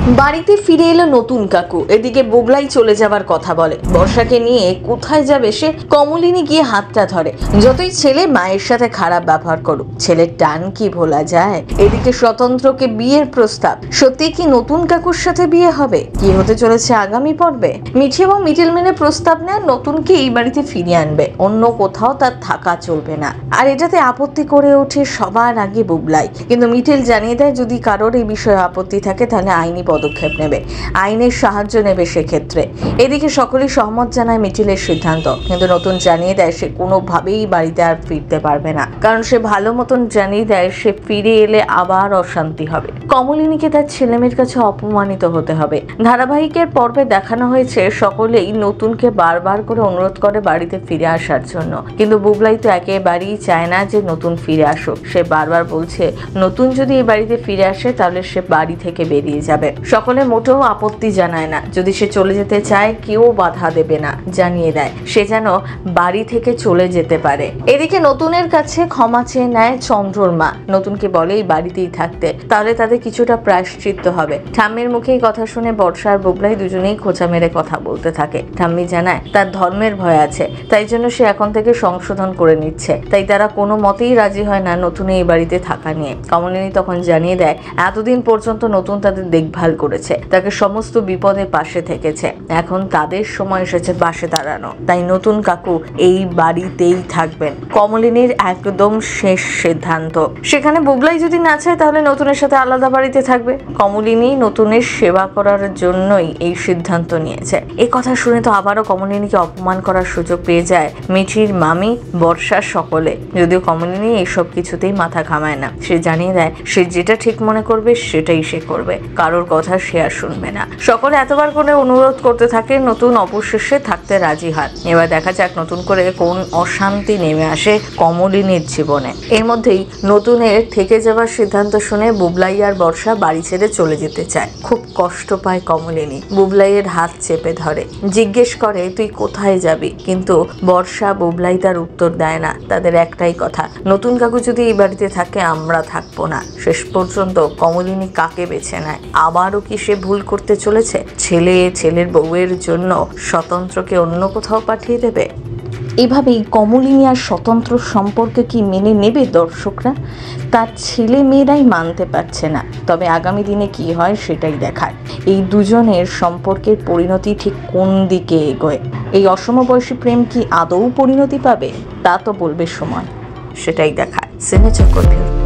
বাড়িতে ফিরে এলো নতুন কাকু। এদিকে বুবলাই চলে যাবার কথা বলে। বর্ষাকে নিয়ে কোথায় যাবে সে? কমলিনী গিয়ে হাতটা ধরে। যতই ছেলে মায়ের সাথে খারাপ ব্যবহার করুক, ছেলের টান কি ভোলা যায়? এদিকে স্বতন্ত্রকে বিয়ের প্রস্তাব। সত্যি কি নতুন কাকুর সাথে বিয়ে হবে? কি হতে চলেছে আগামী পর্বে? মিঠি এবং মিটেলম্যানের প্রস্তাব নেয় নতুনকে এই বাড়িতে ফিরিয়ে আনবে, অন্য কোথাও তার থাকা চলবে না। আর এটাতে আপত্তি করে ওঠে সবার আগে বুবলাই। কিন্তু মিটেল জানিয়ে দেয় যদি কারোর এই বিষয়ে আপত্তি থাকে তাহলে আইনি পদক্ষেপ নেবে, আইনের সাহায্য নেবে সেক্ষেত্রে। এদিকে সকলেই সহমত জানায় মিটিলের সিদ্ধান্ত, কিন্তু নতুন জানিয়ে দেয় সে কোনোভাবেই বাড়িতে আর ফিরতে পারবে না, কারণ সে ভালো মতন জানিয়ে দেয় সে ফিরে এলে আবার অশান্তি হবে। কমলিনীকে তার ছেলেমেয়ের কাছে অপমানিত হতে হবে। ধারাবাহিকের পর্বে দেখানো হয়েছে সকলেই নতুনকে বারবার করে অনুরোধ করে বাড়িতে ফিরে আসার জন্য, কিন্তু বুবলাই তো একেবারেই চায় না যে নতুন ফিরে আসুক। সে বারবার বলছে নতুন যদি এই বাড়িতে ফিরে আসে তাহলে সে বাড়ি থেকে বেরিয়ে যাবে। সকলে মোটেও আপত্তি জানায় না, যদি সে চলে যেতে চায় কেউ বাধা দেবে না, জানিয়ে দেয় সে যেন বাড়ি থেকে চলে যেতে পারে। এদিকে নতুনের কাছে ক্ষমা চেয়ে নেয় চন্দ্রর মা। নতুনকে বলে এই বাড়িতেই থাকতে, তাহলে তাদের কিছুটা প্রায়শ্চিত্ত হবে। ঠাম্মির মুখে এই কথা শুনে বর্ষা আর বুবলাই দুজনেই খোঁচা মেরে কথা বলতে থাকে। ঠাম্মি জানায় তার ধর্মের ভয় আছে, তাই জন্য সে এখন থেকে সংশোধন করে নিচ্ছে, তাই তারা কোনো মতেই রাজি হয় না নতুন এই বাড়িতে থাকা নিয়ে। কমলিনী তখন জানিয়ে দেয় এতদিন পর্যন্ত নতুন তাদের দেখভাল করেছে, তাকে সমস্ত বিপদে পাশে থেকেছে, এখন তাদের সময় এসেছে পাশে দাঁড়ানো, তাই নতুন কাকু এই বাড়িতেই থাকবেন। কমলিনীর একদম শেষ সিদ্ধান্ত। সেখানে বুবলাই যদি না চায় তাহলে নতুনের সাথে আলাদা বাড়িতে থাকবে। কমলিনী নতুনের সেবা করার জন্যই এই সিদ্ধান্ত নিয়েছে। এই কথা শুনে তো আবারও কমলিনীকে অপমান করার সুযোগ পেয়ে যায় মিঠির মামি, বর্ষার সকলে। যদিও কমলিনী এইসব কিছুতেই মাথা ঘামায় না, সে জানিয়ে দেয় সে যেটা ঠিক মনে করবে সেটাই সে করবে, কারোর কথা সে আর শুনবে না। সকলে এতবার করে অনুরোধ করতে থাকে, নতুন অবশেষে থাকতে রাজি হয়। এবার দেখা যাক নতুন করে কোন অশান্তি নেমে আসে কমলিনীর জীবনে। এর মধ্যেই নতুনের থেকে যাওয়ার সিদ্ধান্ত শুনে বুবলাই আর বর্ষা বাড়ি ছেড়ে চলে যেতে চায়। খুব কষ্ট পায় কমলিনী, বুবলাইয়ের হাত চেপে ধরে, জিজ্ঞেস করে তুই কোথায় যাবি? কিন্তু বর্ষা বুবলাই তার উত্তর দেয় না। তাদের একটাই কথা, নতুন কাকু যদি এই বাড়িতে থাকে আমরা থাকবো না। শেষ পর্যন্ত কমলিনী কাকে বেছে নেয়? আবারও কি সে ভুল করতে চলেছে? ছেলের বউয়ের জন্য স্বতন্ত্রকে অন্য কোথাও পাঠিয়ে দেবে? এভাবেই কমলিনী আর স্বতন্ত্র সম্পর্কে কি মেনে নেবে দর্শকরা? তার ছেলে মেয়েরাই মানতে পারছে না। তবে আগামী দিনে কি হয় সেটাই দেখার। এই দুজনের সম্পর্কের পরিণতি ঠিক কোন দিকে এগোয়? এই অসমবয়সী প্রেম কি আদৌ পরিণতি পাবে? তা তো বলবে সময়, সেটাই দেখায় সিনেচক্র।